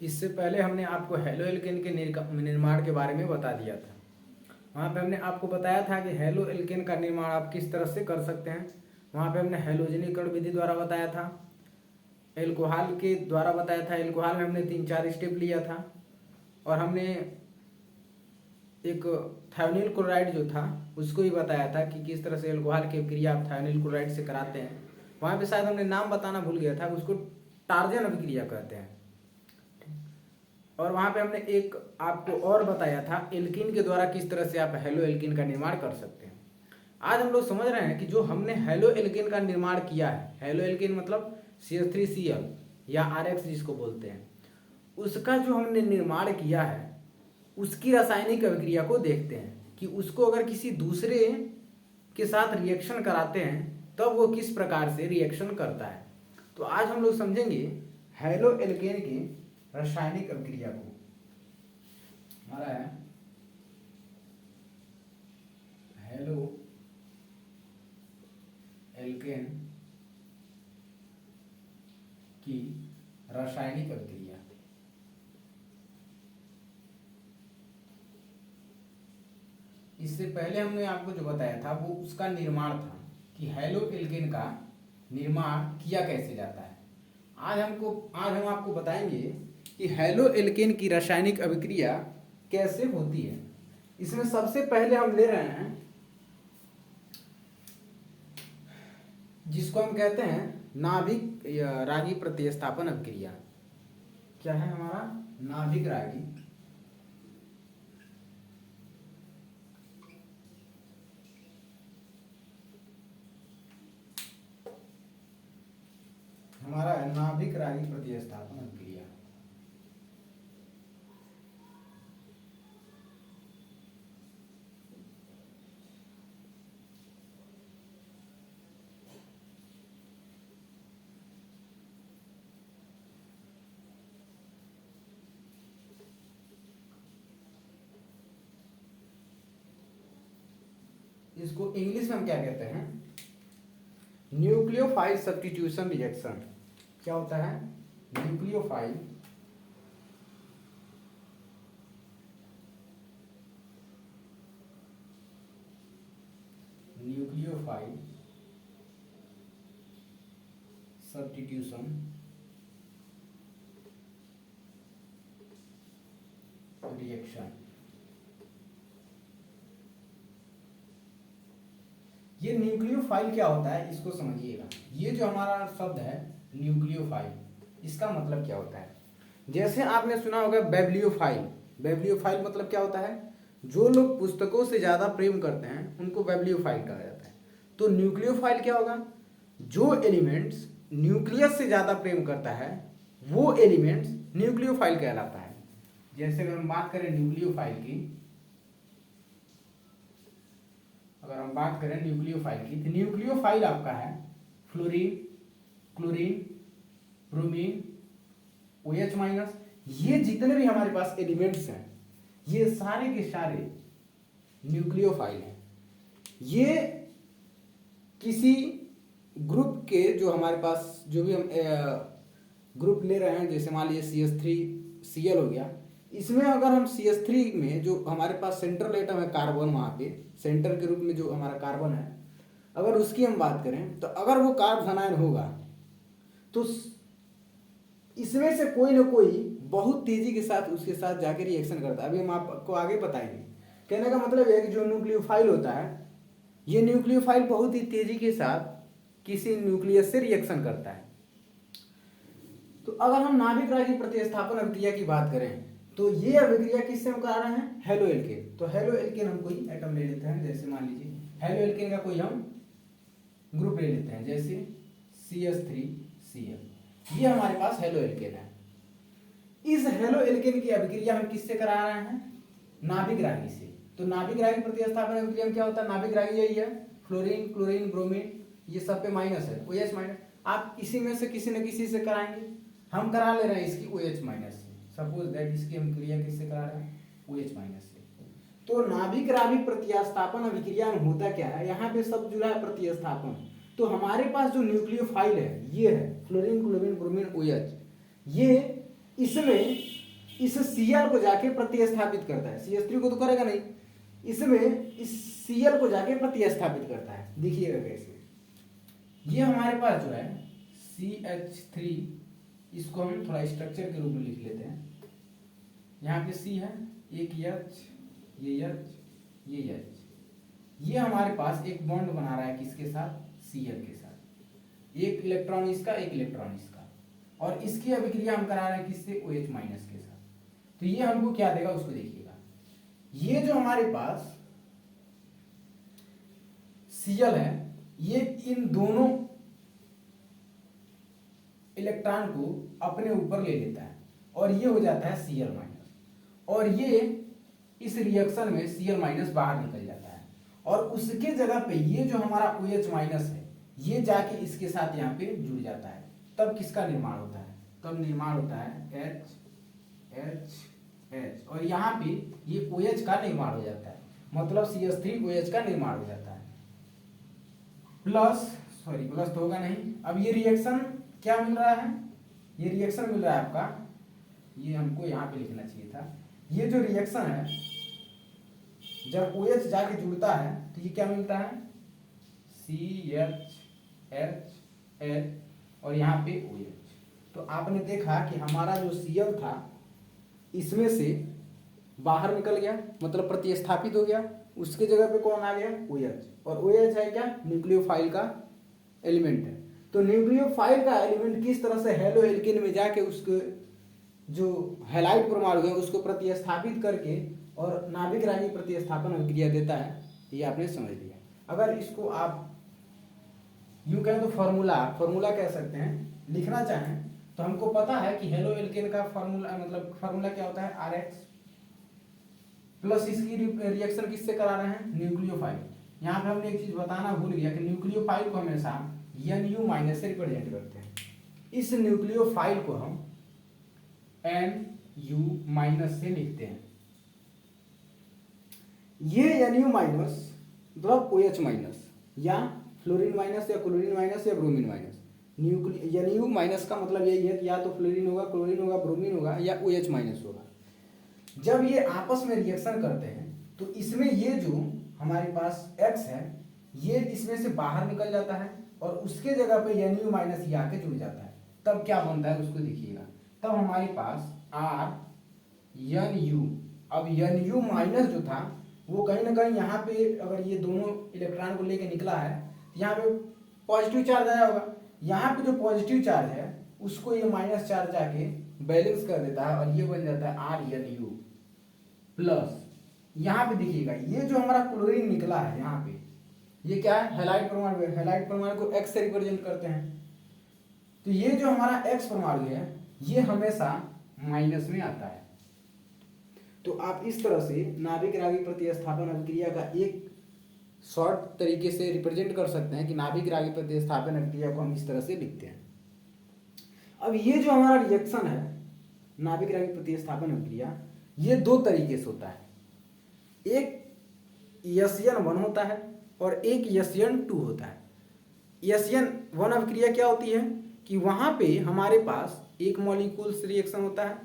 इससे पहले हमने आपको हेलो एल्केन के निर्माण के बारे में बता दिया था। वहाँ पे हमने आपको बताया था कि हेलो एल्केन का निर्माण आप किस तरह से कर सकते हैं। वहाँ पे हमने हैलोजनीकरण विधि द्वारा बताया था, एल्कोहल के द्वारा बताया था। एल्कोहल में हमने 3-4 स्टेप लिया था और हमने एक थायोनिल क्लोराइड जो था उसको भी बताया था कि किस तरह से एल्कोहल की क्रिया आप थायोनिल क्लोराइड से कराते हैं। वहाँ पे शायद हमने नाम बताना भूल गया था, उसको टार्जन अभिक्रिया कहते हैं। और वहाँ पे हमने एक आपको और बताया था एल्कीन के द्वारा किस तरह से आप हेलो एल्कीन का निर्माण कर सकते हैं। आज हम लोग समझ रहे हैं कि जो हमने हेलो एल्कीन का निर्माण किया है, हेलो एल्कीन मतलब CH3Cl या RX जिसको बोलते हैं, उसका जो हमने निर्माण किया है उसकी रासायनिक अभिक्रिया को देखते हैं कि उसको अगर किसी दूसरे के साथ रिएक्शन कराते हैं तब वो किस प्रकार से रिएक्शन करता है। तो आज हम लोग समझेंगे हेलो एल्केन की रासायनिक अभिक्रिया को। हमारा है हेलो एल्केन की रासायनिक अभिक्रिया। इससे पहले हमने आपको जो बताया था वो उसका निर्माण था कि हेलो एल्केन का निर्माण किया कैसे जाता है। आज हम आपको बताएंगे कि हेलो एल्केन की रासायनिक अभिक्रिया कैसे होती है। इसमें सबसे पहले हम ले रहे हैं जिसको हम कहते हैं नाभिक रागी प्रतिस्थापन अभिक्रिया। क्या है हमारा? नाभिक रागी हमारा है नाभिक रागी प्रतिस्थापन अभिक्रिया। इसको इंग्लिश में हम क्या कहते हैं? Nucleophile substitution reaction. क्या होता है? Nucleophile substitution reaction. ये न्यूक्लियोफाइल क्या होता है इसको समझिएगा। ये जो हमारा शब्द है न्यूक्लियोफाइल, इसका मतलब क्या होता है? जैसे आपने सुना होगा बेब्लियोफाइल। बेब्लियोफाइल मतलब क्या होता है? जो लोग पुस्तकों से ज्यादा प्रेम करते हैं उनको बेब्लियोफाइल कहा जाता है। तो न्यूक्लियोफाइल क्या होगा? जो एलिमेंट्स न्यूक्लियस से ज्यादा प्रेम करता है वो एलिमेंट्स न्यूक्लियोफाइल कहलाता है। जैसे अगर हम बात करें न्यूक्लियोफाइल की, अगर हम बात करें न्यूक्लियोफाइल की, तो न्यूक्लियोफाइल आपका है फ्लोरीन, क्लोरीन, ब्रोमीन, OH-। ये जितने भी हमारे पास एलिमेंट्स हैं ये सारे के सारे न्यूक्लियोफाइल हैं। ये किसी ग्रुप के जो हमारे पास जो भी हम ग्रुप ले रहे हैं, जैसे मान लीजिए CH3Cl हो गया, इसमें अगर हम CH3 में जो हमारे पास सेंट्रल एटम है कार्बन, वहाँ पे सेंटर के रूप में जो हमारा कार्बन है, अगर उसकी हम बात करें तो अगर वो कार्ब धनायन होगा तो इसमें से कोई ना कोई बहुत तेजी के साथ उसके साथ जाके रिएक्शन करता है। अभी हम आपको आगे बताएंगे। कहने का मतलब है कि जो न्यूक्लियोफाइल होता है, ये न्यूक्लियोफाइल बहुत ही तेजी के साथ किसी न्यूक्लियस से रिएक्शन करता है। तो अगर हम नाभिक रागी प्रतिस्थापन अभिक्रिया की बात करें तो ये अभिक्रिया किससे हम करा रहे हैं? Halo alkane. तो हेलो एल्केन हम कोई एटम ले लेते हैं, जैसे मान लीजिए हेलो एल्केन का कोई हम ग्रुप ले लेते हैं, जैसे CH3Cl। ये हमारे पास हेलो एल्केन है। इस हेलो एल्केन की अभिक्रिया हम किससे करा रहे हैं? नाभिक रागी से। तो नाभिक रागी प्रतिस्थापन अभिक्रिया में क्या होता है? नाभिक रागी यही है, फ्लोरीन, क्लोरीन, ब्रोमीन, ये सब पे माइनस है, OH-। आप इसी में से किसी न किसी से कराएंगे। हम करा ले रहे हैं इसकी OH- से। सपोज दैट इसकी हम क्रिया किससे करा रहे हैं? OH- से। तो नाभिक रागी प्रतिस्थापन अभिक्रिया में होता क्या है? यहाँ पे सब जुड़ा है प्रतिस्थापन। तो हमारे पास जो न्यूक्लियोफाइल है ये है फ्लोरीन, क्लोरीन, ब्रोमीन, OH। ये इसमें इस Cl को जाके प्रतिस्थापित करता है, CH3 को तो करेगा नहीं, इसमें इस Cl को जाके प्रतिस्थापित करता है। देखिएगा कैसे, ये हमारे पास जो है CH3, इसको हम थोड़ा स्ट्रक्चर के रूप में लिख लेते हैं। यहाँ पे C है, एक H, ये H, ये H, ये हमारे पास एक बॉन्ड बना रहा है किसके साथ, Cl के साथ, एक इलेक्ट्रॉन इसका, एक इलेक्ट्रॉन इसका, और इसकी अभिक्रिया हम करा रहे हैं किससे, OH माइनस के साथ। तो ये हमको क्या देगा उसको देखिएगा, ये जो हमारे पास Cl है, ये इन दोनों इलेक्ट्रॉन को अपने ऊपर ले लेता है और ये हो जाता है Cl माइनस, और ये इस रिएक्शन में Cl माइनस बाहर निकल जाता है, और उसके जगह पे ये जो हमारा OH माइनस है ये जाके इसके साथ यहाँ पे जुड़ जाता है। तब किसका निर्माण होता है, तब निर्माण होता है H H H, और यहाँ पे ये OH का निर्माण हो जाता है, मतलब CH3OH का निर्माण हो जाता है। प्लस तो होगा नहीं। अब ये रिएक्शन क्या मिल रहा है, ये रिएक्शन मिल रहा है आपका, ये हमको यहाँ पे लिखना चाहिए था, ये जो रिएक्शन है जब OH जाके जुड़ता है तो ये क्या मिलता है, CHH और यहाँ पे OH। तो आपने देखा कि हमारा जो Cl था इसमें से बाहर निकल गया, मतलब प्रतिस्थापित हो गया, उसके जगह पे कौन आ गया, OH, और OH है क्या, न्यूक्लियोफाइल का एलिमेंट है। तो न्यूक्लियोफाइल का एलिमेंट किस तरह से हेलो एल्केन में जाके उसके जो हैलाइड परमाणु है उसको प्रतिस्थापित करके और नाभिक रागी प्रतिस्थापन अभिक्रिया देता है, ये आपने समझ लिया। अगर इसको आप यूं कहें तो फॉर्मूला कह सकते हैं, लिखना चाहें तो हमको पता है कि हेलो एल्केन का फॉर्मूला, मतलब फॉर्मूला क्या होता है, RH, प्लस इसकी रिएक्शन किससे करा रहे हैं, न्यूक्लियोफाइल। यहाँ पे हमने एक चीज बताना भूल गया कि न्यूक्लियोफाइल को हमेशा Nu माइनस से रिप्रेजेंट करते हैं। इस न्यूक्लियोफाइल को हम Nu माइनस से लिखते हैं। ये Nu माइनस मतलब OH माइनस या फ्लोरीन माइनस या क्लोरीन माइनस या ब्रोमीन माइनस। Nu माइनस का मतलब यही है कि या तो फ्लोरीन होगा, क्लोरीन होगा, ब्रोमीन होगा या OH माइनस होगा। जब ये आपस में रिएक्शन करते हैं तो इसमें ये जो हमारे पास X है ये इसमें से बाहर निकल जाता है और उसके जगह पे Nu माइनस ये आके जुड़ जाता है। तब क्या बनता है उसको देखिएगा, तब हमारे पास Nu, अब Nu माइनस जो था वो कहीं ना कहीं यहाँ पे अगर ये दोनों इलेक्ट्रॉन को लेके निकला है यहाँ पे पॉजिटिव चार्ज आया होगा, यहाँ पे जो पॉजिटिव चार्ज है उसको ये माइनस चार्ज जाके बैलेंस कर देता है और ये बन जाता है RNU प्लस। यहाँ पे देखिएगा ये जो हमारा क्लोरीन निकला है यहाँ पे ये क्या है, हैलाइड परमाणु है, हैलाइड परमाणु को X से रिप्रेजेंट करते हैं। तो ये जो हमारा X परमाणु है ये हमेशा माइनस में आता है। तो आप इस तरह से नाभिक रागी प्रतिस्थापन अभिक्रिया का एक शॉर्ट तरीके से रिप्रेजेंट कर सकते हैं कि नाभिक रागी प्रतिस्थापन अभिक्रिया को हम इस तरह से लिखते हैं। अब ये जो हमारा रिएक्शन है नाभिक रागी प्रतिस्थापन अभिक्रिया ये दो तरीके से होता है, एक SN1 होता है और एक SN2 होता है। SN1 अभिक्रिया क्या होती है कि वहाँ पे हमारे पास एक मॉलिक्यूल से रिएक्शन होता है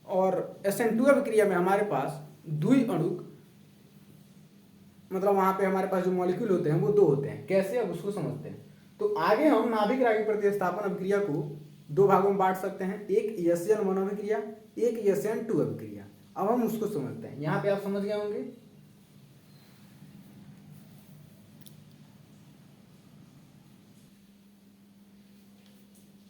और SN2 अभिक्रिया में हमारे पास द्विअणुक, मतलब वहाँ पे हमारे पास जो मॉलिक्यूल होते हैं वो दो होते हैं। कैसे, अब उसको समझते हैं। तो आगे हम नाभिक रागी प्रतिस्थापन अभिक्रिया को दो भागों में बांट सकते हैं, एक SN1 अभिक्रिया, एक SN2 अभिक्रिया। अब हम उसको समझते हैं। यहाँ पे आप समझ गए होंगे।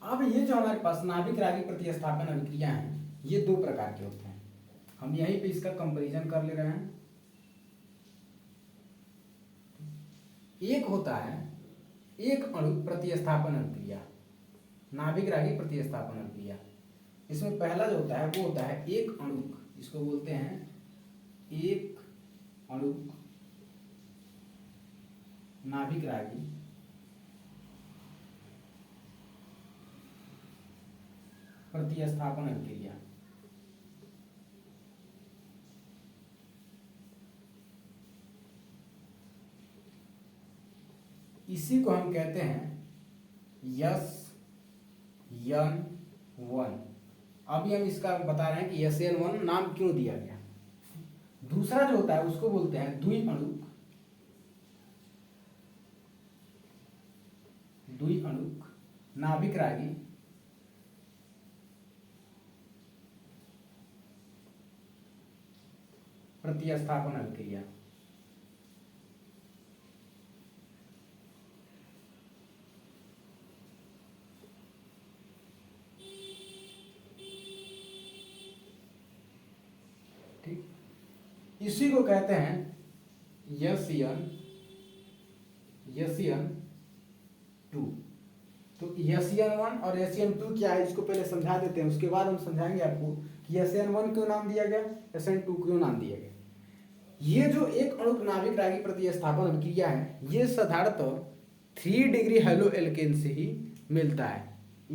अब ये जो हमारे पास नाभिक रागी प्रतिस्थापन अभिक्रिया है ये दो प्रकार के होते हैं। हम यहीं पे इसका कंपैरिजन कर ले रहे हैं। एक होता है एक अणु प्रतिस्थापन अभिक्रिया, नाभिक रागी प्रतिस्थापन अभिक्रिया। इसमें पहला जो होता है वो होता है एक अणुक, इसको बोलते हैं एक अणुक नाभिक रागी प्रतिस्थापन अभिक्रिया। इसी को हम कहते हैं SN1। अभी हम इसका बता रहे हैं कि SN1 नाम क्यों दिया गया। दूसरा जो होता है उसको बोलते हैं द्विअणुक नाभिक रागी प्रतिस्थापन अभिक्रिया। ठीक, इसी को कहते हैं SN2। तो SN1 और SN2 क्या है इसको पहले समझा देते हैं, उसके बाद हम समझाएंगे आपको कि SN1 क्यों नाम दिया गया, SN2 क्यों नाम दिया गया। ये जो एक अणुक नाभिक रागी प्रतिस्थापन अभिक्रिया है ये साधारणतः 3 डिग्री हेलो एल्केन से ही मिलता है।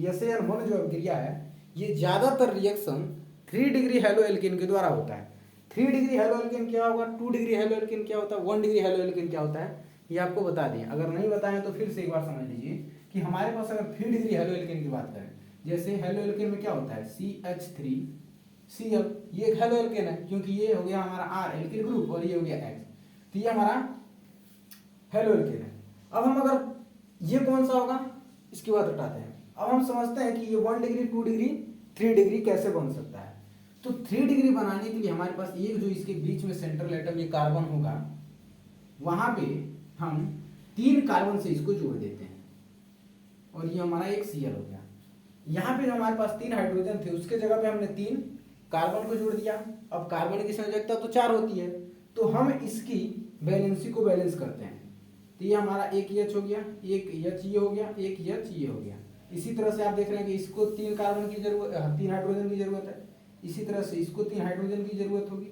SN1 जो अभिक्रिया है ये ज्यादातर रिएक्शन 3 डिग्री हेलो एल्केन के द्वारा होता है। 3 डिग्री हेलो एल्केन क्या होगा, 2 डिग्री हेलो एल्केन क्या होता है, 1 डिग्री हेलो एल्केन क्या होता है, ये आपको बता दें। अगर नहीं बताएं तो फिर से एक बार समझ लीजिए कि हमारे पास अगर 3 डिग्री हेलो एल्केन की बात करें, जैसे हेलो एल्केन में क्या होता है CH3Cl, ये एक हेलो एल्केन है क्योंकि ये हो गया हमारा R एल्किल ग्रुप और ये हो गया X, तो ये हमारा हेलो एल्केन है। अब हम अगर ये कौन सा होगा इसकी बात उठाते हैं। अब हम समझते हैं कि ये 1 डिग्री 2 डिग्री 3 डिग्री कैसे बन सकता है। तो 3 डिग्री बनाने के लिए हमारे पास एक जो इसके बीच में सेंट्रल एटम ये कार्बन होगा, वहां पे हम 3 कार्बन से इसको जोड़ देते हैं और ये हमारा एक Cl हो गया। यहाँ पे जो हमारे पास 3 हाइड्रोजन थे उसके जगह पे हमने 3 कार्बन को जोड़ दिया। अब कार्बन की संयोजकता तो 4 होती है, तो हम इसकी वैलेंसी को बैलेंस करते हैं। तो ये हमारा एक H हो गया, एक H ये हो गया, एक H ये हो गया। इसी तरह से आप देख रहे हैं कि इसको 3 कार्बन की जरूरत, 3 हाइड्रोजन की जरूरत है। इसी तरह से इसको 3 हाइड्रोजन की जरूरत होगी,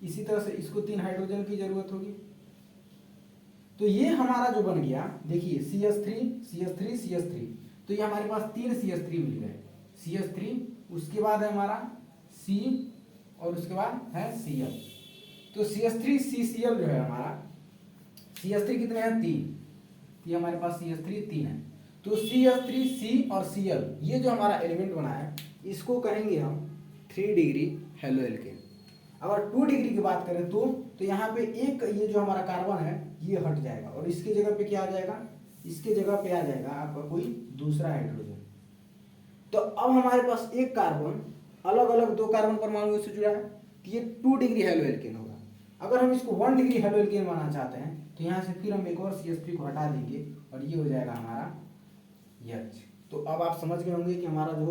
इसी तरह से इसको 3 हाइड्रोजन की जरूरत होगी। तो ये हमारा जो बन गया देखिए CH3, तो ये हमारे पास 3 CH3 मिल गए, CH3, उसके बाद है हमारा C और उसके बाद है Cl। तो CH3CCl जो है हमारा, CH3 कितने हैं 3, ये हमारे पास CH3 3 है। तो CH3C और Cl ये जो हमारा एलिमेंट बना है इसको कहेंगे हम 3 डिग्री हेलो एल्केन। अगर 2 डिग्री की बात करें तो यहाँ पे एक ये जो हमारा कार्बन है ये हट जाएगा और इसके जगह पे क्या आ जाएगा, इसके जगह पे आ जाएगा आपका कोई दूसरा हाइड्रोजन। तो अब हमारे पास एक कार्बन अलग अलग 2 कार्बन परमाणुओं से जुड़ा है, तो ये 2 डिग्री हेलो एल्केन होगा। अगर हम इसको 1 डिग्री हेलो एल्केन बनाना चाहते हैं तो यहाँ से फिर हम एक और CH3 को हटा देंगे और ये हो जाएगा हमारा H। तो अब आप समझ गए होंगे कि हमारा जो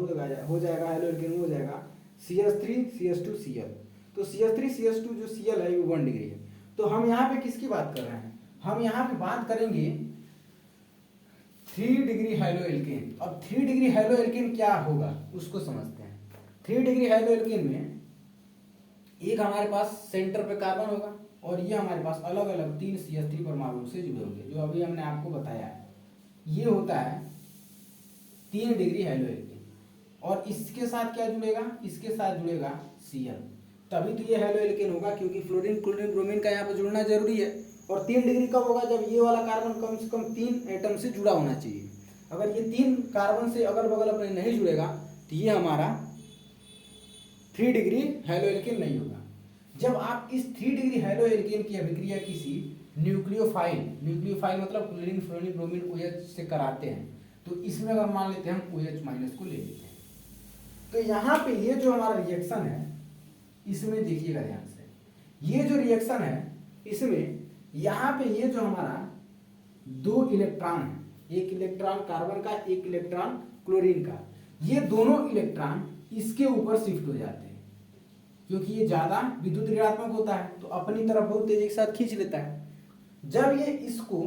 हो जाएगा हेलो एल्केन हो जाएगा CH3CH2Cl। तो CH3CH2 जो Cl है वो 1 डिग्री है। तो हम यहाँ पे किसकी बात कर रहे हैं, हम यहाँ पे बात करेंगे 3 डिग्री हेलो एल्केन। अब 3 डिग्री हेलो एल्केन क्या होगा उसको समझते हैं। 3 डिग्री हेलो एल्केन में एक हमारे पास सेंटर पे कार्बन होगा और ये हमारे पास अलग अलग 3 CH3 परमाणु से जुड़े होंगे, जो अभी हमने आपको बताया है। ये होता है 3 डिग्री हेलो एल्केन और इसके साथ क्या जुड़ेगा, इसके साथ जुड़ेगा Cl, तभी तो ये हेलो एल्केन होगा, क्योंकि फ्लोरीन क्लोरीन ब्रोमीन का यहाँ पे जुड़ना जरूरी है। और 3 डिग्री कब होगा, जब ये वाला कार्बन कम से कम 3 एटम से जुड़ा होना चाहिए। अगर ये 3 कार्बन से अगल बगल अपने नहीं जुड़ेगा तो ये हमारा 3 डिग्री हेलो एल्केन नहीं होगा। जब आप इस 3 डिग्री हेलो एल्केन की अभिक्रिया किसी न्यूक्लियोफाइल मतलब क्लोरीन फ्लोरीन ब्रोमीन OH से कराते हैं, तो इसमें अगर मान लेते हैं हम OH माइनस को ले लेते हैं, तो यहाँ पे ये जो हमारा रिएक्शन है इसमें देखिएगा ध्यान से, ये जो रिएक्शन है इसमें यहाँ पे ये जो हमारा 2 इलेक्ट्रॉन है, एक इलेक्ट्रॉन कार्बन का एक इलेक्ट्रॉन क्लोरीन का, ये दोनों इलेक्ट्रॉन इसके ऊपर शिफ्ट हो जाते हैं क्योंकि ये ज्यादा विद्युत ऋणात्मक होता है, तो अपनी तरफ बहुत तेजी के साथ खींच लेता है। जब ये इसको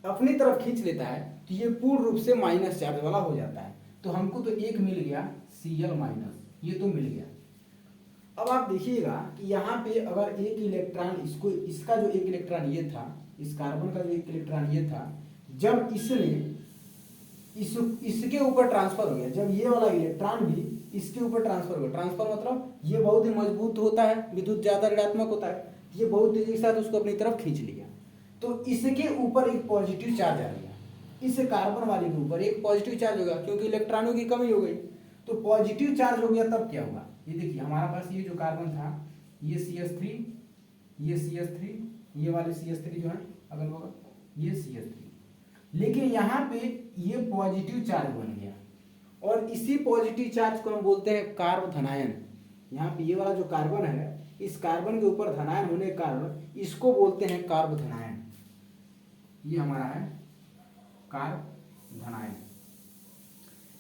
अपनी तरफ खींच लेता है तो ये पूर्ण रूप से माइनस चार्ज वाला हो जाता है। तो हमको तो एक मिल गया Cl माइनस, ये तो मिल गया। अब आप देखिएगा कि यहाँ पे अगर एक इलेक्ट्रॉन इसको, इसका जो एक इलेक्ट्रॉन ये था, इस कार्बन का जो एक इलेक्ट्रॉन ये था, जब इसने इसके ऊपर ट्रांसफर हो गया, जब ये वाला इलेक्ट्रॉन भी इसके ऊपर ट्रांसफर हो गया, ट्रांसफर मतलब ये बहुत ही मजबूत होता है, विद्युत ज्यादा ऋणात्मक होता है, ये बहुत तेजी के साथ उसको अपनी तरफ खींच लिया, तो इसके ऊपर एक पॉजिटिव चार्ज आ गया, इस कार्बन वाले के ऊपर एक पॉजिटिव चार्ज होगा क्योंकि इलेक्ट्रॉनों की कमी हो गई। तो पॉजिटिव चार्ज हो गया तब क्या हुआ, ये देखिए हमारा पास ये जो कार्बन था ये CH3, ये CH3, ये वाले CH3 जो है अगल बगल ये CH3, लेकिन यहाँ पे ये पॉजिटिव चार्ज बन गया और इसी पॉजिटिव चार्ज को हम बोलते हैं कार्ब धनायन। यहाँ पे ये वाला जो कार्बन है इस कार्बन के ऊपर धनायन होने के कारण इसको बोलते हैं कार्ब धनायन। ये हमारा है कार्ब धनायन।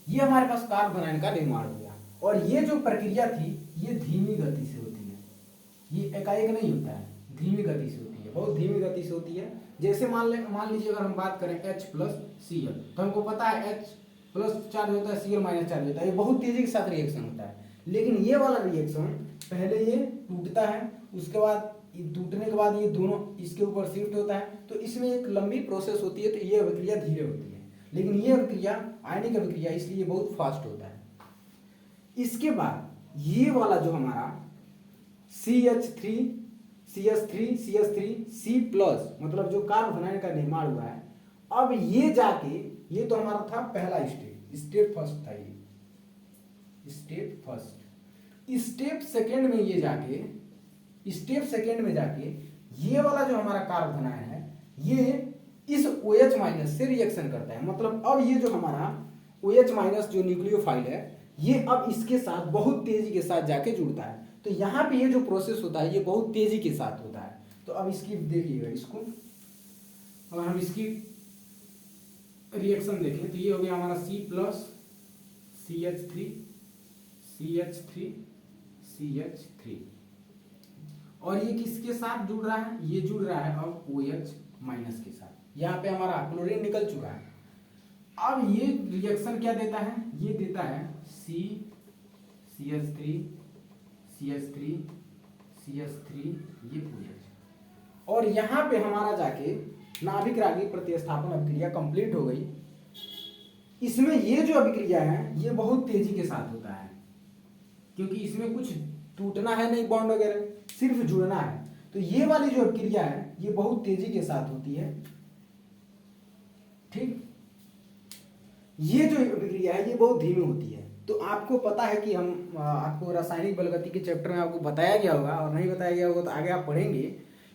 ये हमारे पास कार्ब धनायन का निर्माण हो गया और ये जो प्रक्रिया थी ये धीमी गति से होती है, ये एकाएक नहीं होता है, धीमी गति से होती है, बहुत धीमी गति से होती है। जैसे मान लीजिए अगर हम बात करें H+Cl तो हमको पता है H+ चार्ज होता है, Cl- चार्ज होता है, ये बहुत तेजी के साथ रिएक्शन होता है। लेकिन ये वाला रिएक्शन पहले ये टूटता है, उसके बाद टूटने के बाद ये दोनों इसके ऊपर शिफ्ट होता है, तो इसमें एक लंबी प्रोसेस होती है, तो ये अभिक्रिया धीरे होती है। लेकिन ये अभिक्रिया आयनिक अभिक्रिया इसलिए बहुत फास्ट होता है। इसके बाद ये वाला जो हमारा CH3 C+, मतलब जो कार्ब धनायन का निर्माण हुआ है, अब ये जाके ये तो हमारा था पहला स्टेप फर्स्ट था, ये स्टेप फर्स्ट। स्टेप सेकेंड में जाके ये वाला जो हमारा कार्ब धनायन है ये इस OH- से रिएक्शन करता है। मतलब अब ये जो हमारा OH- जो न्यूक्लियोफाइल है ये अब इसके साथ बहुत तेजी के साथ जाके जुड़ता है। तो यहाँ पे ये जो प्रोसेस होता है ये बहुत तेजी के साथ होता है। तो अब इसकी देखिएगा, इसको अगर हम इसकी रिएक्शन देखें तो ये हो गया हमारा C+ CH3 और ये किसके साथ जुड़ रहा है, ये जुड़ रहा है अब OH- के साथ। यहाँ पे हमारा क्लोरीन निकल चुका है। अब ये रिएक्शन क्या देता है, ये देता है CH3 ये OH और यहाँ पे हमारा जाके नाभिक रागी प्रतिस्थापन अभिक्रिया कंप्लीट हो गई। इसमें ये जो अभिक्रिया है ये बहुत तेजी के साथ होता है क्योंकि इसमें कुछ टूटना है नहीं, बॉन्ड वगैरह, सिर्फ जुड़ना है। तो ये वाली जो अभिक्रिया है ये बहुत तेजी के साथ होती है। ठीक, ये जो अभिक्रिया है ये बहुत धीमी होती है। तो आपको पता है कि हम आपको रासायनिक बलगति के चैप्टर में आपको बताया गया होगा, और नहीं बताया गया होगा तो आगे आप पढ़ेंगे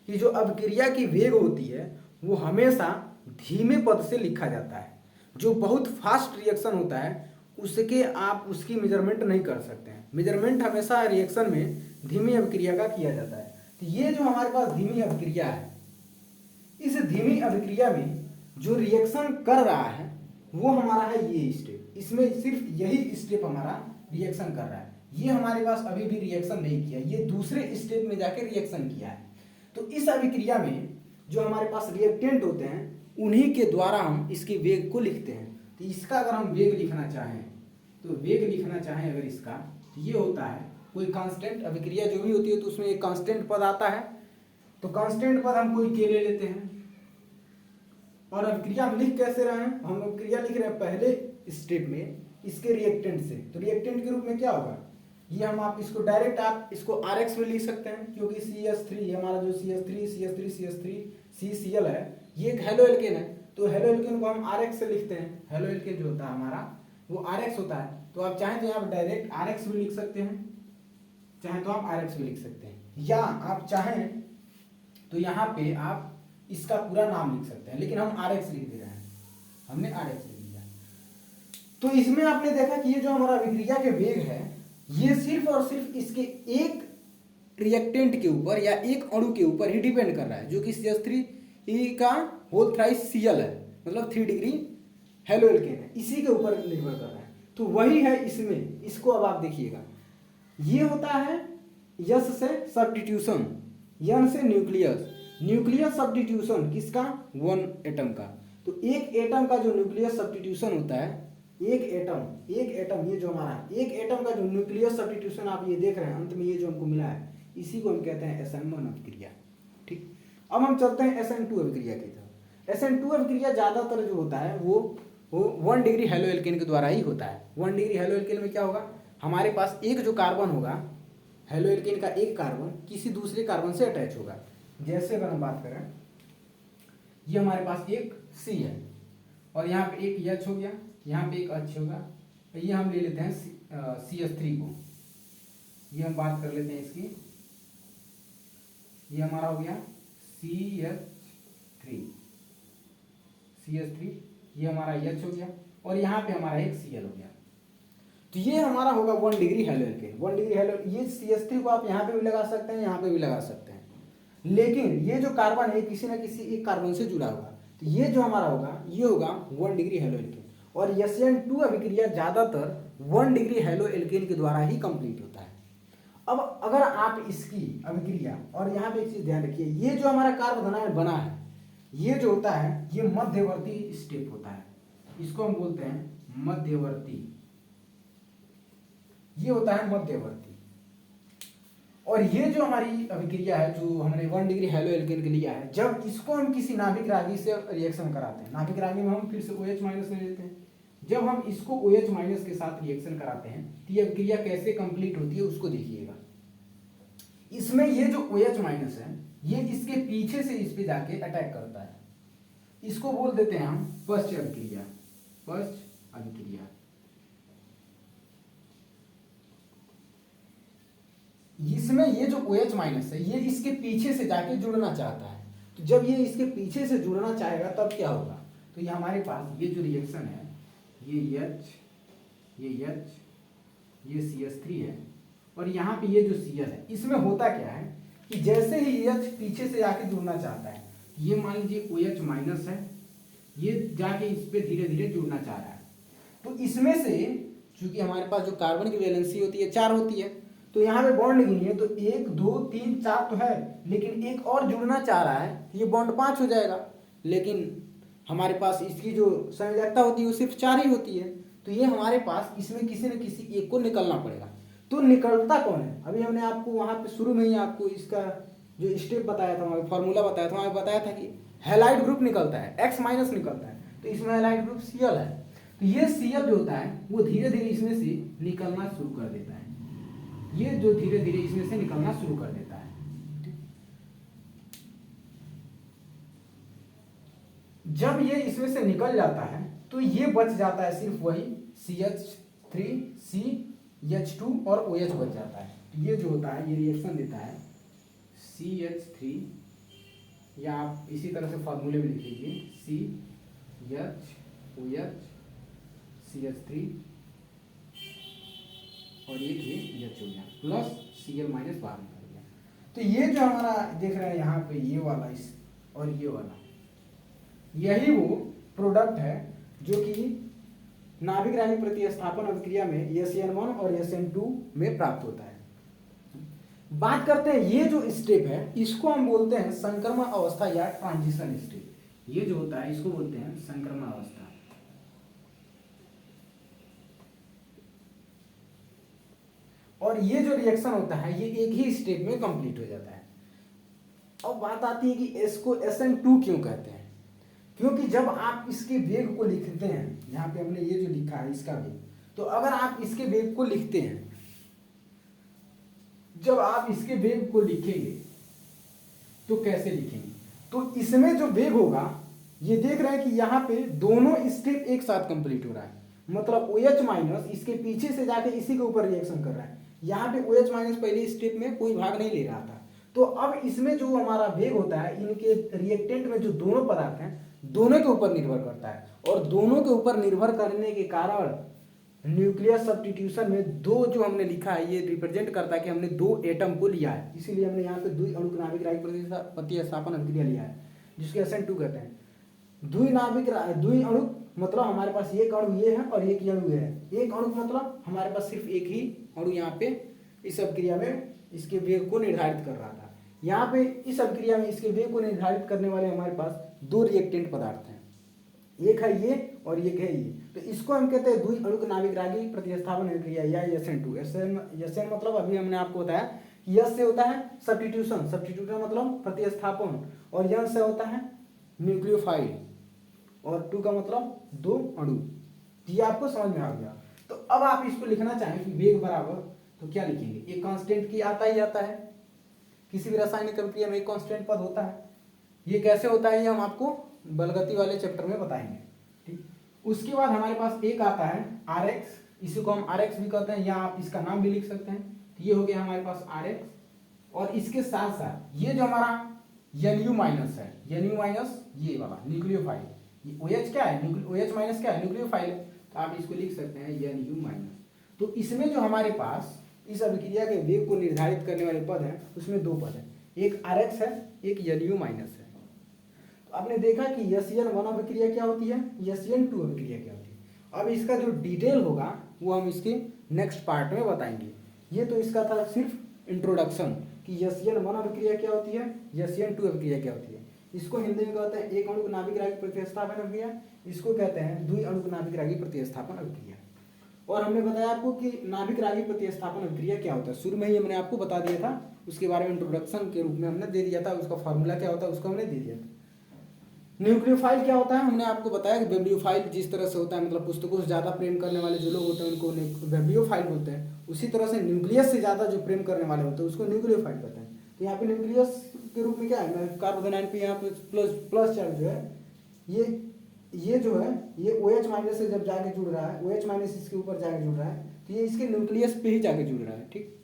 कि जो अभिक्रिया की वेग होती है वो हमेशा धीमे पद से लिखा जाता है। जो बहुत फास्ट रिएक्शन होता है उसके आप उसकी मेजरमेंट नहीं कर सकते हैं। मेजरमेंट हमेशा रिएक्शन में धीमी अभिक्रिया का किया जाता है। तो ये जो हमारे पास धीमी अभिक्रिया है, इस धीमी अभिक्रिया में जो रिएक्शन कर रहा है वो हमारा है ये स्टेप। इसमें सिर्फ यही स्टेप हमारा रिएक्शन कर रहा है। ये हमारे पास अभी भी रिएक्शन नहीं किया, ये दूसरे स्टेप में जाके रिएक्शन किया है। तो इस अभिक्रिया में जो हमारे पास रिएक्टेंट होते हैं उन्हीं के द्वारा हम इसकी वेग को लिखते हैं। तो इसका अगर हम वेग लिखना चाहें तो वेग लिखना चाहें अगर इसका, तो ये होता है कोई कांस्टेंट अभिक्रिया जो भी होती है तो उसमें एक कांस्टेंट पद आता है। तो कांस्टेंट पद हम कोई के ले लेते हैं और अभिक्रिया हम लिख कैसे रहे हैं, हम अभिक्रिया लिख रहे हैं पहले स्टेप में इसके रिएक्टेंट से। तो रिएक्टेंट के रूप में क्या होगा, ये हम आप इसको डायरेक्ट आप इसको RX में लिख सकते हैं क्योंकि CH3 हमारा जो CH3 CCl है ये एक हेलो एल्केन है। तो हेलो एल्केन को हम RX से लिखते हैं। हेलो एल्केन जो होता है हमारा वो RX होता है। तो आप चाहें तो यहाँ पर डायरेक्ट RX भी लिख सकते हैं, चाहे तो आप RX भी लिख सकते हैं, या आप चाहें तो यहाँ पे आप इसका पूरा नाम लिख सकते हैं, लेकिन हम RX लिख दे रहे हैं, हमने RX लिख दिया। तो इसमें आपने देखा कि ये जो हमारा अभिक्रिया के वेग है ये सिर्फ और सिर्फ इसके एक रिएक्टेंट के ऊपर या एक अणु के ऊपर ही डिपेंड कर रहा है, जो कि CH3 का होल थ्राइस Cl है, मतलब 3 डिग्री हेलो एल्केन है, इसी के ऊपर निर्भर कर रहा है। तो वही है इसमें। इसको अब आप देखिएगा, ये होता है यस से सब्स्टिट्यूशन, यन से न्यूक्लियस सब्स्टिट्यूशन किसका, 1 एटम का। तो एक एटम का जो न्यूक्लियस सब्स्टिट्यूशन होता है, एक एटम ये जो हमारा एक एटम का जो न्यूक्लियस सब्स्टिट्यूशन आप ये देख रहे हैं अंत में ये जो हमको मिला है, इसी को हम कहते हैं SN1 अभिक्रिया। ठीक, अब हम चलते हैं SN2 अभिक्रिया की तरफ। SN2 अभिक्रिया ज्यादातर जो होता है वो 1 डिग्री हेलो एल्केन के द्वारा ही होता है। 1 डिग्री हेलो एल्केन में क्या होगा, हमारे पास एक जो कार्बन होगा हेलो एल्केन का, एक कार्बन किसी दूसरे कार्बन से अटैच होगा। जैसे अगर हम बात करें, ये हमारे पास एक C है और यहाँ पे एक H हो गया, यहाँ पे एक H होगा, ये हम ले लेते हैं CH3 को, ये हम बात कर लेते हैं इसकी। ये हमारा हो गया CH3, ये हमारा H हो गया, और यहाँ पे हमारा एक Cl हो गया। तो ये हमारा होगा 1 degree halo alkane. 1 degree hello, ये CH3 को आप यहाँ पे भी लगा सकते हैं, यहाँ पे भी लगा सकते हैं, लेकिन ये जो कार्बन है किसी ना किसी एक कार्बन से जुड़ा होगा, तो ये जो हमारा होगा ये होगा 1 डिग्री हेलो एल्केन। और SN2 अभिक्रिया ज्यादातर 1 डिग्री हेलो एल्केन के द्वारा ही कंप्लीट होता है। अब अगर आप इसकी अभिक्रिया, और यहाँ पे एक चीज ध्यान रखिए, ये जो हमारा कार्बोधनायन बना है, ये जो होता है ये मध्यवर्ती स्टेप होता है, इसको हम बोलते हैं मध्यवर्ती, ये होता है मध्यवर्ती। और ये जो हमारी अभिक्रिया है जो हमने 1 डिग्री हेलो एल्केन के लिया है, जब इसको हम किसी नाभिक रागी से रिएक्शन कराते हैं, नाभिक रागी में हम फिर से OH माइनस ले लेते हैं, जब हम इसको OH माइनस के साथ रिएक्शन कराते हैं तो ये अभिक्रिया कैसे कंप्लीट होती है उसको देखिएगा। इसमें ये जो OH माइनस है ये इसके पीछे से इस पे जाके अटैक करता है, इसको बोल देते हैं हम पश्च अभिक्रिया, पश्च अभिक्रिया। इसमें ये जो OH माइनस है ये इसके पीछे से जाके जुड़ना चाहता है, तो जब ये इसके पीछे से जुड़ना चाहेगा तब क्या होगा, तो ये हमारे पास ये जो रिएक्शन है ये H, ये CH3 है, और यहाँ पे ये जो Cl है, इसमें होता क्या है कि जैसे ही H पीछे से जाके जुड़ना चाहता है, ये मान लीजिए OH माइनस है, ये जाके इस पे धीरे धीरे जुड़ना चाह रहा है, तो इसमें से चूंकि हमारे पास जो कार्बन की वैलेंसी होती है 4 होती है, तो यहाँ पे बॉन्ड नहीं है, तो 1 2 3 4 तो है, लेकिन एक और जुड़ना चाह रहा है, ये बॉन्ड 5 हो जाएगा, लेकिन हमारे पास इसकी जो संयोजकता होती है वो सिर्फ 4 ही होती है, तो ये हमारे पास इसमें किसी न किसी एक को निकलना पड़ेगा। तो निकलता कौन है, अभी हमने आपको वहाँ पे शुरू में ही आपको इसका जो स्टेप बताया था, फॉर्मूला बताया था, वहाँ बताया था कि हैलाइड ग्रुप निकलता है, X माइनस निकलता है, तो इसमें हैलाइड ग्रुप Cl है, तो ये Cl जो होता है वो धीरे धीरे इसमें से निकलना शुरू कर देता है, ये जो धीरे धीरे इसमें से निकलना शुरू कर देता है। जब ये इसमें से निकल जाता है तो ये बच जाता है सिर्फ वही CH3 CH2 और OH बच जाता है, ये जो होता है ये रिएक्शन देता है CH3, या आप इसी तरह से फॉर्मूले में लिख लीजिए CH CH3 और ये H हो गया प्लस Cl माइनस बाहर निकल गया। तो ये जो हमारा देख रहे हैं यहाँ पे ये वाला इस और ये वाला, यही वो प्रोडक्ट है जो कि नाभिक रागी प्रतिस्थापन अभिक्रिया में SN1 और SN2 में प्राप्त होता है। बात करते हैं ये जो स्टेप है इसको हम बोलते हैं संक्रमण अवस्था या ट्रांजिशन स्टेप, ये जो होता है इसको बोलते हैं संक्रमण अवस्था। और ये जो रिएक्शन होता है ये एक ही स्टेप में कंप्लीट हो जाता है। अब बात आती है कि इसको SN2 क्यों कहते हैं, क्योंकि जब आप इसके वेग को लिखते हैं, यहाँ पे हमने ये जो लिखा है इसका वेग, तो अगर आप इसके वेग को लिखते हैं, जब आप इसके वेग को लिखेंगे तो कैसे लिखेंगे, तो इसमें जो वेग होगा ये देख रहे हैं कि यहाँ पे दोनों स्टेप एक साथ कंप्लीट हो रहा है, मतलब OH माइनस इसके पीछे से जाके इसी के ऊपर रिएक्शन कर रहा है। यहाँ पे OH माइनस पहले स्टेप में कोई भाग नहीं ले रहा था, तो अब इसमें जो हमारा वेग होता है इनके रिएक्टेंट में जो दोनों पदार्थ हैं दोनों के ऊपर निर्भर करता है, और दोनों के ऊपर निर्भर करने के कारण न्यूक्लियर सब्स्टिट्यूशन में दो जो हमने लिखा है ये रिप्रेजेंट करता है कि हमने 2 एटम को लिया है, इसीलिए हमने यहाँ पे द्विअणुक नाभिक रागी प्रतिस्थापन अभिक्रिया लिया है जिसके SN2 कहते हैं। द्विअणुक मतलब हमारे पास एक अणु ये है और एक अणु ये है, एक अणु मतलब हमारे पास सिर्फ एक ही अणु यहाँ पे इस अभिक्रिया में इसके वेग को निर्धारित कर रहा था। यहाँ पे इस अभिक्रिया में इसके वेग को निर्धारित करने वाले हमारे पास 2 रिएक्टेंट पदार्थ हैं, एक है ये और एक है ये, तो इसको हम कहते हैं द्विअणुक नाभिक रागी प्रतिस्थापन अभिक्रिया या SN2। SN मतलब अभी हमने आपको बताया कि S से होता है सब्स्टिट्यूशन, सब्स्टिट्यूशन मतलब प्रतिस्थापन, और N से होता है न्यूक्लियोफाइल, और 2 का मतलब 2 अणु। ये आपको समझ में आ गया। तो अब आप इसको लिखना चाहें कि वेग बराबर, तो क्या लिखेंगे, एक कांस्टेंट की आता ही आता है, किसी भी रासायनिक अभिक्रिया में एक कांस्टेंट पद होता है। ये कैसे होता है ये हम आपको बलगति वाले चैप्टर में बताएंगे, ठीक। उसके बाद हमारे पास एक आता है RX इसी को हम RX भी कहते हैं, या आप इसका नाम भी लिख सकते हैं। तो ये हो गया हमारे पास RX, और इसके साथ साथ ये जो हमारा NU माइनस है, NU माइनस ये वाला न्यूक्लियोफाइल, ये OH क्या है, OH माइनस क्या है, न्यूक्लियोफाइल है, तो आप इसको लिख सकते हैं NU माइनस। तो इसमें जो हमारे पास इस अभिक्रिया के वेग को निर्धारित करने वाले पद हैं, उसमें दो पद हैं, एक RX है, एक NU माइनस है। तो आपने देखा कि SN1 अभिक्रिया क्या होती है, SN2 अभिक्रिया क्या होती है। अब इसका जो डिटेल होगा वो हम इसके नेक्स्ट पार्ट में बताएंगे। ये तो इसका था सिर्फ इंट्रोडक्शन कि SN1 अभिक्रिया क्या होती है, SN2 अभिक्रिया क्या होती है। इसको हिंदी में कहते हैं एक अणुक नाभिक रागी प्रतिस्थापन अभिक्रिया, इसको कहते हैं द्वि अणुक नाभिक रागी प्रतिस्थापन अभिक्रिया। और हमने बताया आपको कि नाभिक रागी प्रतिस्थापन अभिक्रिया क्या होता है, शुरू में ही हमने आपको बता दिया था, उसके बारे में इंट्रोडक्शन के रूप में हमने दे दिया था, उसका फॉर्मूला क्या होता है उसको हमने दे दिया था। न्यूक्लियोफाइल क्या होता है, हमने आपको बताया कि वेब्लियोफाइल जिस तरह से होता है, मतलब पुस्तकों से ज़्यादा प्रेम करने वाले जो लोग होते हैं उनको वेब्लियोफाइल बोलते हैं, उसी तरह से न्यूक्लियस से ज़्यादा जो प्रेम करने वाले होते हैं उसको न्यूक्लियोफाइल कहते हैं। तो यहाँ पे न्यूक्लियस के रूप में क्या है, कार्बन पे यहाँ पे प्लस चार्ज जो है, ये जो है ये OH माइनस से जब जाके जुड़ रहा है, OH माइनस इसके ऊपर जाके जुड़ रहा है, तो ये इसके न्यूक्लियस पे ही जाके जुड़ रहा है। ठीक,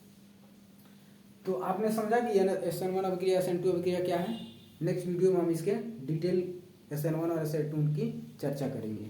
तो आपने समझा कि SN1 अभिक्रिया SN2 अभिक्रिया क्या है। नेक्स्ट वीडियो में हम इसके डिटेल SN1 और SN2 की चर्चा करेंगे।